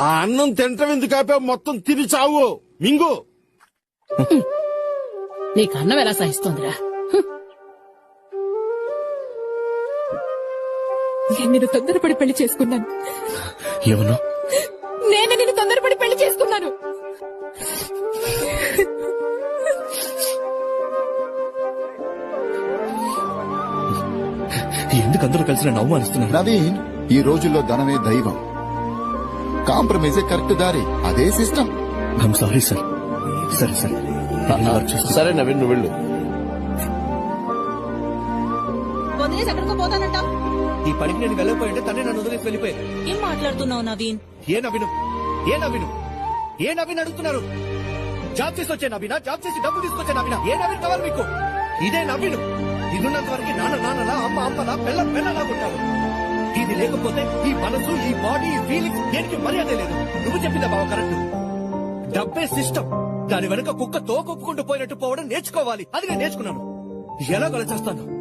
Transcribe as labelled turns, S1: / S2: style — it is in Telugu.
S1: ఆ అన్నం తింటం ఎందుకు ఆపావు? మొత్తం తిని చావు. మింగు.
S2: నీకు అన్నం ఎలా సహిస్తోందిరా?
S3: నేను నిన్ను తొందరపడి పెళ్లి చేసుకున్నాను.
S4: ఏమన్నా?
S3: నేను నిన్ను తొందరపడి పెళ్లి చేసుకున్నాను.
S4: ఎందుకు అందరూ కలిసి నన్ను అవమానిస్తున్నారు?
S5: నవీన్, ఈ రోజుల్లో ధనమే దైవం. కాంప్రమైజే కరెక్ట్ దారి. అదే సిస్టమ్.
S4: I'm sorry sir. సరే సరే
S1: సరే నవీన్, నువ్వు వెళ్ళు.
S6: ఎక్కడికో పోతానంటావు?
S4: ఈ పనికి నేను వెళ్ళకపోయింటే తనే నన్ను వదిలేసి వెళ్ళిపోయాను.
S6: ఏం మాట్లాడుతున్నావు నవీన్?
S4: ఏ నవీను? ఏ నవీను? ఏ నవీన్ అడుగుతున్నారు? జాబ్ చేసి వచ్చే నవీనా? జాబ్ చేసి డబ్బు తీసుకొచ్చే నవీనా? ఏ నవీన్ కావాలి మీకు? ఇదే నవీను. ఇదున్నంత వరకు నాన్నలా, అమ్మ అమ్మలా, పెళ్ళలా ఉంటారు. ఇది లేకపోతే ఈ మనసు, ఈ బాడీ, ఈ ఫీలింగ్స్ దేనికి మర్యాద లేదు. నువ్వు చెప్పిందా బావ కరెక్ట్. డబ్బే సిస్టమ్. దాని వెనక కుక్క తోకొప్పుకుంటూ పోయినట్టు పోవడం నేర్చుకోవాలి. అది నేను నేర్చుకున్నాను. ఎలా గల చేస్తాను.